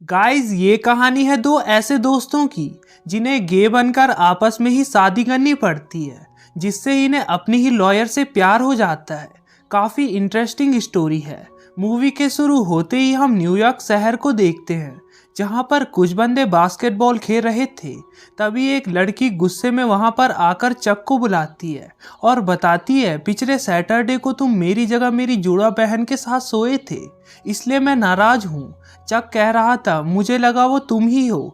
Guys, ये कहानी है दो ऐसे दोस्तों की जिन्हें गे बनकर आपस में ही शादी करनी पड़ती है, जिससे इन्हें अपनी ही लॉयर से प्यार हो जाता है। काफ़ी इंटरेस्टिंग स्टोरी है। मूवी के शुरू होते ही हम न्यूयॉर्क शहर को देखते हैं, जहां पर कुछ बंदे बास्केटबॉल खेल रहे थे। तभी एक लड़की गुस्से में वहां पर आकर चक को बुलाती है और बताती है, पिछले सैटरडे को तुम मेरी जगह मेरी जुड़वा बहन के साथ सोए थे, इसलिए मैं नाराज हूँ। चक कह रहा था, मुझे लगा वो तुम ही हो।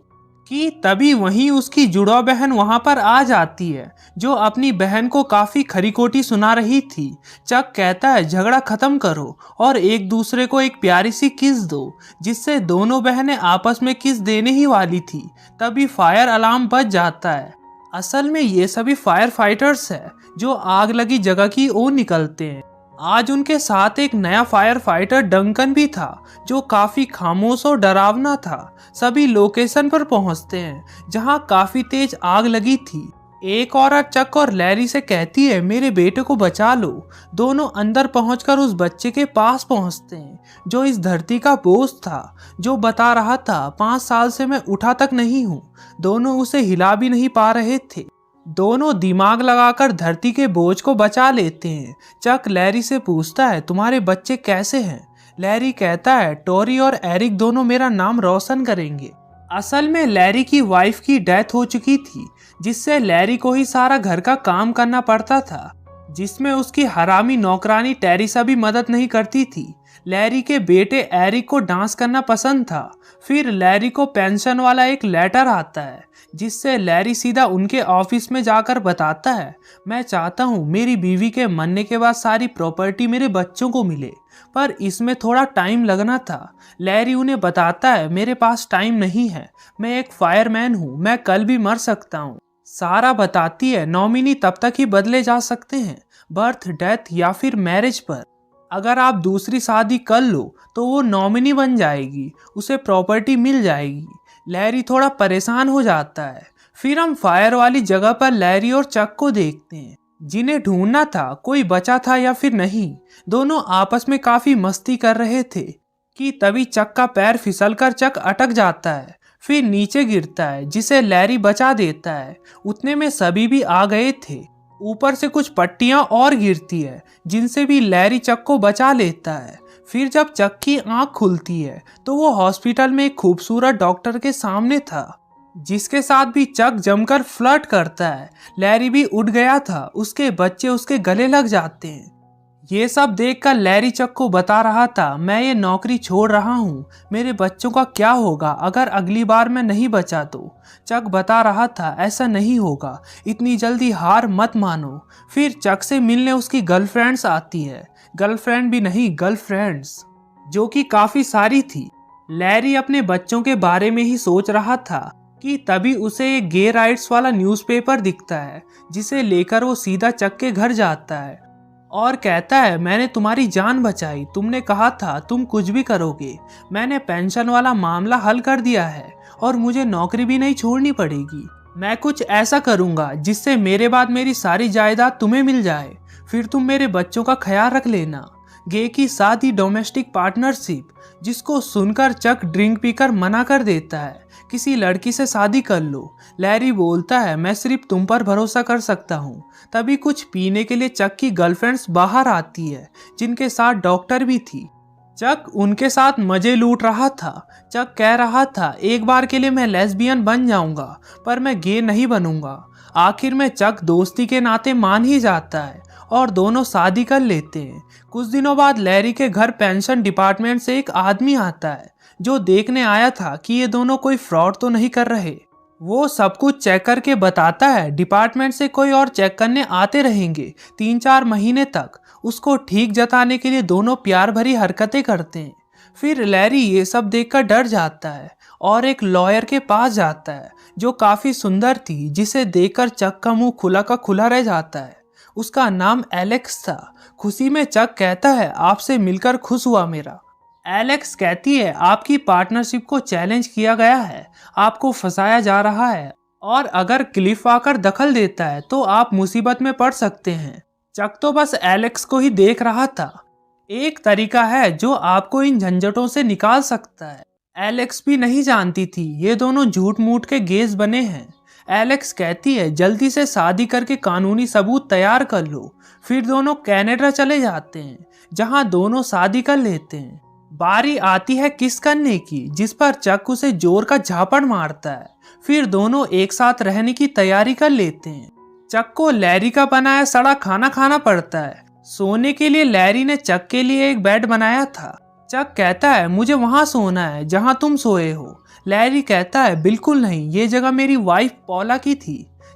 कि तभी वहीं उसकी जुड़वा बहन वहां पर आ जाती है, जो अपनी बहन को काफी खरी-खोटी सुना रही थी। चक कहता है, झगड़ा खत्म करो और एक दूसरे को एक प्यारी सी किस दो, जिससे दोनों बहनें आपस में किस देने ही वाली थी। तभी फायर अलार्म बज जाता है। असल में ये सभी फायर फाइटर्स है, जो आग लगी जगह की ओर निकलते हैं। आज उनके साथ एक नया फायर फाइटर डंकन भी था, जो काफी खामोश और डरावना था। सभी लोकेशन पर पहुंचते हैं, जहां काफी तेज आग लगी थी। एक औरत चक और लैरी से कहती है, मेरे बेटे को बचा लो। दोनों अंदर पहुंचकर उस बच्चे के पास पहुंचते हैं, जो इस धरती का बोझ था, जो बता रहा था 5 साल से मैं उठा तक नहीं हूँ। दोनों उसे हिला भी नहीं पा रहे थे। दोनों दिमाग लगाकर धरती के बोझ को बचा लेते हैं। चक लैरी से पूछता है, तुम्हारे बच्चे कैसे हैं? लैरी कहता है, टोरी और एरिक दोनों मेरा नाम रोशन करेंगे। असल में लैरी की वाइफ की डेथ हो चुकी थी, जिससे लैरी को ही सारा घर का काम करना पड़ता था, जिसमें उसकी हरामी नौकरानी टेरिसा भी मदद नहीं करती थी। लैरी के बेटे एरिक को डांस करना पसंद था। फिर लैरी को पेंशन वाला एक लेटर आता है, जिससे लैरी सीधा उनके ऑफिस में जाकर बताता है, मैं चाहता हूँ मेरी बीवी के मरने के बाद सारी प्रॉपर्टी मेरे बच्चों को मिले, पर इसमें थोड़ा टाइम लगना था। लैरी उन्हें बताता है, मेरे पास टाइम नहीं है, मैं एक फायरमैन हूँ, मैं कल भी मर सकता हूँ। सारा बताती है, नॉमिनी तब तक ही बदले जा सकते हैं, बर्थ, डेथ या फिर मैरिज पर। अगर आप दूसरी शादी कर लो तो वो नॉमिनी बन जाएगी, उसे प्रॉपर्टी मिल जाएगी। लैरी थोड़ा परेशान हो जाता है। फिर हम फायर वाली जगह पर लैरी और चक को देखते हैं, जिन्हें ढूंढना था कोई बचा था या फिर नहीं। दोनों आपस में काफी मस्ती कर रहे थे कि तभी चक का पैर फिसलकर चक अटक जाता है, फिर नीचे गिरता है, जिसे लैरी बचा देता है। उतने में सभी भी आ गए थे। ऊपर से कुछ पट्टियां और गिरती है, जिनसे भी लैरी चक को बचा लेता है। फिर जब चक की आंख खुलती है तो वो हॉस्पिटल में एक खूबसूरत डॉक्टर के सामने था, जिसके साथ भी चक जमकर फ्लर्ट करता है। लैरी भी उठ गया था, उसके बच्चे उसके गले लग जाते हैं। ये सब देखकर लैरी चक को बता रहा था, मैं ये नौकरी छोड़ रहा हूँ, मेरे बच्चों का क्या होगा अगर अगली बार मैं नहीं बचा तो। चक बता रहा था, ऐसा नहीं होगा, इतनी जल्दी हार मत मानो। फिर चक से मिलने उसकी गर्लफ्रेंड्स आती है, गर्लफ्रेंड भी नहीं गर्लफ्रेंड्स, जो कि काफी सारी थी। लैरी अपने बच्चों के बारे में ही सोच रहा था कि तभी उसे एक गे राइट्स वाला न्यूज़पेपर दिखता है, जिसे लेकर वो सीधा चक के घर जाता है और कहता है, मैंने तुम्हारी जान बचाई, तुमने कहा था तुम कुछ भी करोगे। मैंने पेंशन वाला मामला हल कर दिया है और मुझे नौकरी भी नहीं छोड़नी पड़ेगी। मैं कुछ ऐसा करूंगा जिससे मेरे बाद मेरी सारी जायदाद तुम्हें मिल जाए, फिर तुम मेरे बच्चों का ख्याल रख लेना। गे की साथ ही डोमेस्टिक पार्टनरशिप, जिसको सुनकर चक ड्रिंक पीकर मना कर देता है, किसी लड़की से शादी कर लो। लैरी बोलता है, मैं सिर्फ तुम पर भरोसा कर सकता हूँ। तभी कुछ पीने के लिए चक की गर्लफ्रेंड्स बाहर आती है, जिनके साथ डॉक्टर भी थी। चक उनके साथ मजे लूट रहा था। चक कह रहा था, एक बार के लिए मैं लेस्बियन बन जाऊंगा, पर मैं गे नहीं बनूंगा। आखिर में चक दोस्ती के नाते मान ही जाता है और दोनों शादी कर लेते हैं। कुछ दिनों बाद लैरी के घर पेंशन डिपार्टमेंट से एक आदमी आता है, जो देखने आया था कि ये दोनों कोई फ्रॉड तो नहीं कर रहे। वो सब कुछ चेक करके बताता है, डिपार्टमेंट से कोई और चेक करने आते रहेंगे 3-4 महीने तक। उसको ठीक जताने के लिए दोनों प्यार भरी हरकतें करते हैं। फिर लैरी ये सब देखकर डर जाता है और एक लॉयर के पास जाता है, जो काफी सुंदर थी, जिसे देखकर चक का मुंह खुला का खुला रह जाता है। उसका नाम एलेक्स था। खुशी में चक कहता है, आपसे मिलकर खुश हुआ मेरा। एलेक्स कहती है, आपकी पार्टनरशिप को चैलेंज किया गया है, आपको फंसाया जा रहा है, और अगर क्लिफ आकर दखल देता है तो आप मुसीबत में पड़ सकते हैं। चक तो बस एलेक्स को ही देख रहा था। एक तरीका है जो आपको इन झंझटों से निकाल सकता है। एलेक्स भी नहीं जानती थी ये दोनों झूठ मूठ के गेस बने हैं। एलेक्स कहती है जल्दी से शादी करके कानूनी सबूत तैयार कर लो। फिर दोनों कनाडा चले जाते हैं जहां दोनों शादी कर लेते हैं। बारी आती है किस करने की, जिस पर चक उसे जोर का झापड़ मारता है। फिर दोनों एक साथ रहने की तैयारी कर लेते हैं। चक को लैरी का बनाया सड़ा खाना खाना पड़ता है। सोने के लिए लैरी ने चक के लिए एक बेड बनाया था। चक कहता है मुझे वहां सोना है जहां तुम सोए हो। लैरी कहता है बिल्कुल नहीं, ये जगह मेरी वाइफ पॉला की थी।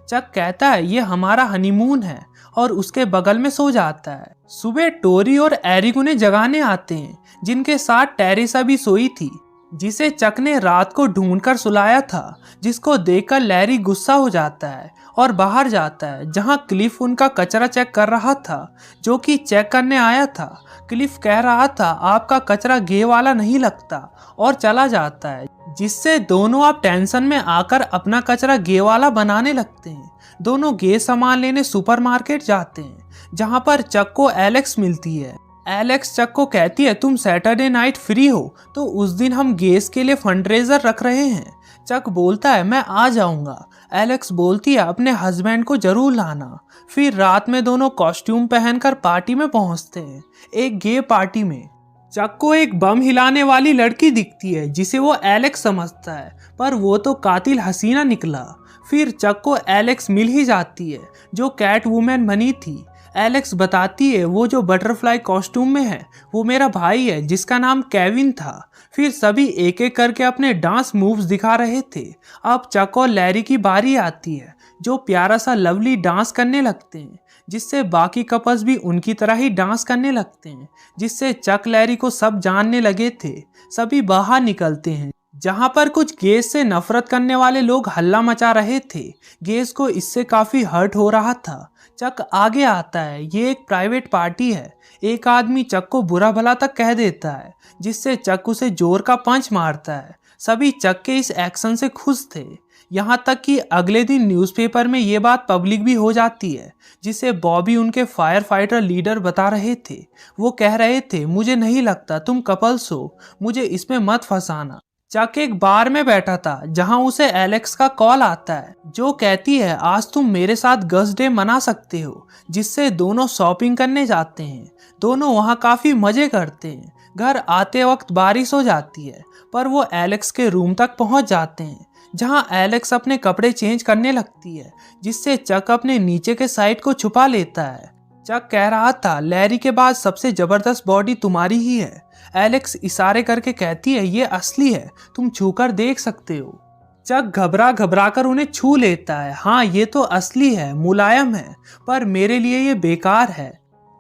चक कहता है ये हमारा हनीमून है और उसके बगल में सो जाता है। सुबह टोरी और एरिक उन्हें जगाने आते हैं, जिनके साथ टेरेसा भी सोई थी, जिसे चक ने रात को ढूंढकर सुलाया था। जिसको देखकर लैरी गुस्सा हो जाता है और बाहर जाता है जहां क्लिफ उनका कचरा चेक कर रहा था, जो कि चेक करने आया था। क्लिफ कह रहा था आपका कचरा गे वाला नहीं लगता और चला जाता है, जिससे दोनों आप टेंशन में आकर अपना कचरा गे वाला बनाने लगते हैं। दोनों गे सामान लेने सुपरमार्केट जाते हैं जहां पर चक को एलेक्स मिलती है। एलेक्स चक को कहती है तुम सैटरडे नाइट फ्री हो तो उस दिन हम गेस के लिए फंडरेजर रख रहे हैं। चक बोलता है मैं आ जाऊंगा। एलेक्स बोलती है अपने हस्बैंड को जरूर लाना। फिर रात में दोनों कॉस्ट्यूम पहनकर पार्टी में पहुंचते हैं, एक गे पार्टी में। चक को एक बम हिलाने वाली लड़की दिखती है जिसे वो एलेक्स समझता है, पर वो तो कातिल हसीना निकला। फिर चक को एलेक्स मिल ही जाती है जो कैट वुमेन बनी थी। एलेक्स बताती है वो जो बटरफ्लाई कॉस्ट्यूम में है वो मेरा भाई है जिसका नाम केविन था। फिर सभी एक एक करके अपने डांस मूव्स दिखा रहे थे। अब चक और लैरी की बारी आती है जो प्यारा सा लवली डांस करने लगते हैं, जिससे बाकी कपल्स भी उनकी तरह ही डांस करने लगते हैं, जिससे चक लैरी को सब जानने लगे थे। सभी बाहर निकलते हैं जहां पर कुछ गेस से नफरत करने वाले लोग हल्ला मचा रहे थे। गेस को इससे काफी हर्ट हो रहा था। चक आगे आता है, ये एक प्राइवेट पार्टी है। एक आदमी चक को बुरा भला तक कह देता है, जिससे चक उसे जोर का पंच मारता है। सभी चक के इस एक्शन से खुश थे, यहाँ तक कि अगले दिन न्यूज़पेपर में ये बात पब्लिक भी हो जाती है, जिसे बॉबी उनके फायर फाइटर लीडर बता रहे थे। वो कह रहे थे मुझे नहीं लगता तुम कपल्स हो, मुझे इसमें मत फंसाना। चक एक बार में बैठा था जहां उसे एलेक्स का कॉल आता है जो कहती है आज तुम मेरे साथ गर्ल्स डे मना सकते हो, जिससे दोनों शॉपिंग करने जाते हैं। दोनों वहां काफी मजे करते हैं। घर आते वक्त बारिश हो जाती है, पर वो एलेक्स के रूम तक पहुंच जाते हैं जहां एलेक्स अपने कपड़े चेंज करने लगती है, जिससे चक अपने नीचे के साइड को छुपा लेता है। चक कह रहा था लैरी के बाद सबसे जबरदस्त बॉडी तुम्हारी ही है। एलेक्स इशारे करके कहती है ये असली है, तुम छूकर देख सकते हो। चक घबरा घबरा कर उन्हें छू लेता है। हाँ ये तो असली है, मुलायम है, पर मेरे लिए ये बेकार है।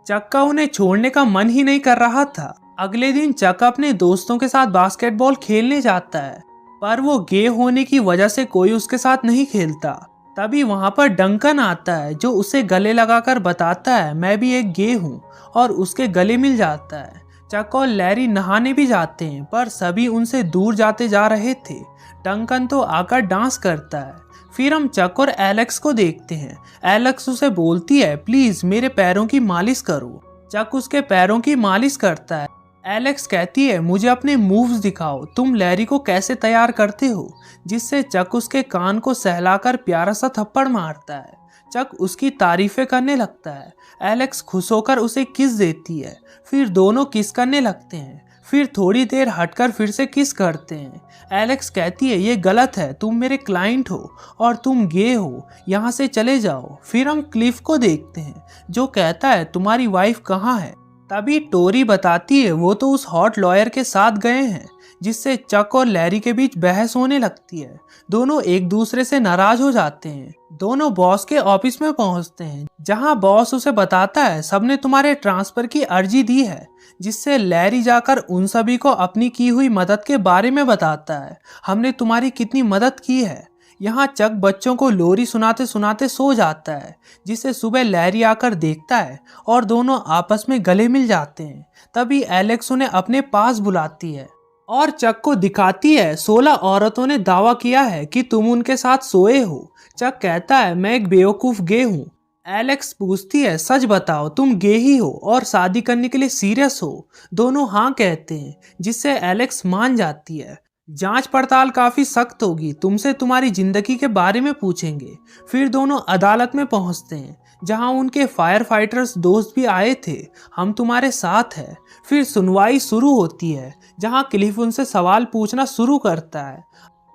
चक का उन्हें छोड़ने का मन ही नहीं कर रहा था। अगले दिन चक अपने दोस्तों के साथ बास्केटबॉल खेलने जाता है, पर वो गे होने की वजह से कोई उसके साथ नहीं खेलता। तभी वहां पर डंकन आता है जो उसे गले लगाकर बताता है मैं भी एक गे हूँ, और उसके गले मिल जाता है। चक और लैरी नहाने भी जाते हैं, पर सभी उनसे दूर जाते जा रहे थे। डंकन तो आकर डांस करता है। फिर हम चक और एलेक्स को देखते हैं। एलेक्स उसे बोलती है प्लीज मेरे पैरों की मालिश करो। चक उसके पैरों की मालिश करता है। एलेक्स कहती है मुझे अपने मूव्स दिखाओ, तुम लैरी को कैसे तैयार करते हो, जिससे चक उसके कान को सहलाकर प्यारा सा थप्पड़ मारता है। चक उसकी तारीफें करने लगता है। एलेक्स खुश होकर उसे किस देती है। फिर दोनों किस करने लगते हैं। फिर थोड़ी देर हटकर फिर से किस करते हैं। एलेक्स कहती है ये गलत है, तुम मेरे क्लाइंट हो और तुम गे हो, यहाँ से चले जाओ। फिर हम क्लिफ को देखते हैं जो कहता है तुम्हारी वाइफ कहाँ है। तभी टोरी बताती है वो तो उस हॉट लॉयर के साथ गए हैं, जिससे चक और लैरी के बीच बहस होने लगती है। दोनों एक दूसरे से नाराज हो जाते हैं। दोनों बॉस के ऑफिस में पहुंचते हैं जहां बॉस उसे बताता है सबने तुम्हारे ट्रांसफर की अर्जी दी है, जिससे लैरी जाकर उन सभी को अपनी की हुई मदद के बारे में बताता है। हमने तुम्हारी कितनी मदद की है। यहाँ चक बच्चों को लोरी सुनाते सुनाते सो जाता है, जिसे सुबह लैरी आकर देखता है और दोनों आपस में गले मिल जाते हैं। तभी एलेक्स उन्हें अपने पास बुलाती है और चक को दिखाती है 16 औरतों ने दावा किया है कि तुम उनके साथ सोए हो। चक कहता है मैं एक बेवकूफ गे हूँ। एलेक्स पूछती है सच बताओ तुम गे ही हो और शादी करने के लिए सीरियस हो। दोनों हाँ कहते हैं, जिससे एलेक्स मान जाती है। जांच पड़ताल काफी सख्त होगी, तुमसे तुम्हारी जिंदगी के बारे में पूछेंगे। फिर दोनों अदालत में पहुंचते हैं जहां उनके फायर फाइटर्स दोस्त भी आए थे। हम तुम्हारे साथ है। फिर सुनवाई शुरू होती है जहां क्लिफ उनसे सवाल पूछना शुरू करता है।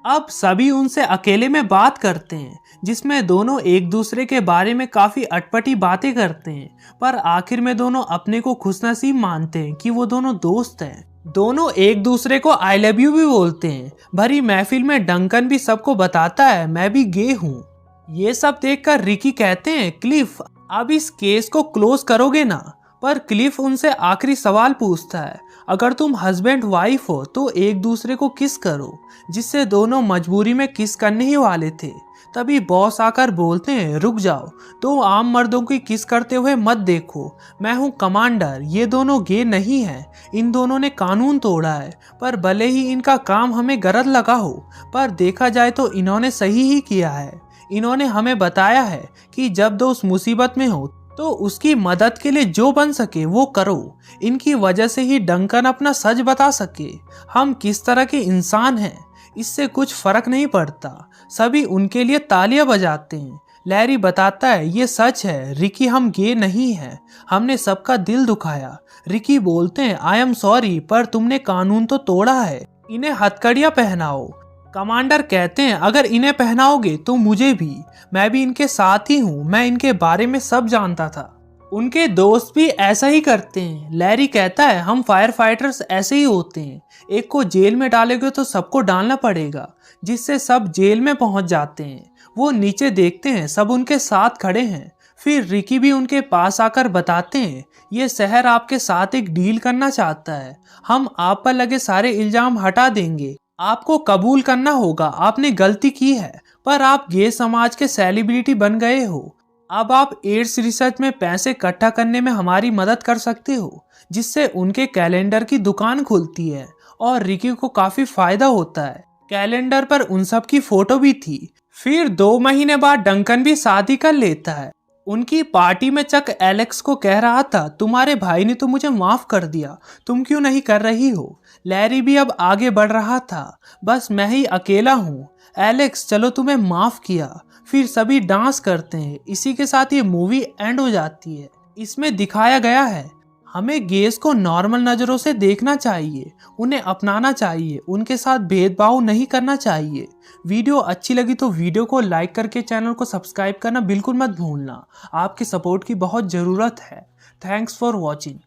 अब सभी उनसे अकेले में बात करते हैं जिसमें दोनों एक दूसरे के बारे में काफी अटपटी बातें करते हैं, पर आखिर में दोनों अपने को खुशनसीब मानते हैं कि वो दोनों दोस्त हैं। दोनों एक दूसरे को आई लव यू भी बोलते हैं। भरी महफिल में डंकन भी सबको बताता है मैं भी गे हूँ। ये सब देखकर रिकी कहते हैं क्लिफ अब इस केस को क्लोज करोगे ना। पर क्लिफ उनसे आखिरी सवाल पूछता है अगर तुम हस्बैंड वाइफ हो तो एक दूसरे को किस करो, जिससे दोनों मजबूरी में किस करने ही वाले थे। तभी बॉस आकर बोलते हैं रुक जाओ, तो आम मर्दों की किस करते हुए मत देखो, मैं हूँ कमांडर। ये दोनों गे नहीं हैं, इन दोनों ने कानून तोड़ा है। पर भले ही इनका काम हमें गलत लगा हो, पर देखा जाए तो इन्होंने सही ही किया है। इन्होंने हमें बताया है कि जब दोस्त मुसीबत में हो तो उसकी मदद के लिए जो बन सके वो करो। इनकी वजह से ही डंकन अपना सच बता सके, हम किस तरह के इंसान हैं इससे कुछ फर्क नहीं पड़ता। सभी उनके लिए तालियां बजाते हैं। लैरी बताता है ये सच है रिकी, हम गे नहीं हैं, हमने सबका दिल दुखाया। रिकी बोलते हैं आई एम सॉरी, पर तुमने कानून तो तोड़ा है, इन्हें हथकड़ियां पहनाओ। कमांडर कहते हैं अगर इन्हें पहनाओगे तो मुझे भी, मैं भी इनके साथ ही हूँ, मैं इनके बारे में सब जानता था। उनके दोस्त भी ऐसा ही करते हैं। लैरी कहता है हम फायर फाइटर्स ऐसे ही होते हैं, एक को जेल में डालोगे तो सबको डालना पड़ेगा, जिससे सब जेल में पहुंच जाते हैं। वो नीचे देखते हैं, सब उनके साथ खड़े हैं। फिर रिकी भी उनके पास आकर बताते हैं ये शहर आपके साथ एक डील करना चाहता है, हम आप पर लगे सारे इल्जाम हटा देंगे। आपको कबूल करना होगा आपने गलती की है, पर आप गे समाज के सेलिब्रिटी बन गए हो। अब आप एड्स रिसर्च में पैसे इकट्ठा करने में हमारी मदद कर सकते हो, जिससे उनके कैलेंडर की दुकान खुलती है और रिकी को काफी फायदा होता है। कैलेंडर पर उन सब की फोटो भी थी। फिर 2 महीने बाद डंकन भी शादी कर लेता है। उनकी पार्टी में चक एलेक्स को कह रहा था तुम्हारे भाई ने तो मुझे माफ कर दिया, तुम क्यों नहीं कर रही हो। लैरी भी अब आगे बढ़ रहा था, बस मैं ही अकेला हूँ। एलेक्स चलो तुम्हें माफ किया। फिर सभी डांस करते हैं। इसी के साथ ये मूवी एंड हो जाती है। इसमें दिखाया गया है हमें गेस को नॉर्मल नज़रों से देखना चाहिए, उन्हें अपनाना चाहिए, उनके साथ भेदभाव नहीं करना चाहिए। वीडियो अच्छी लगी तो वीडियो को लाइक करके चैनल को सब्सक्राइब करना बिल्कुल मत भूलना। आपके सपोर्ट की बहुत ज़रूरत है। Thanks for watching.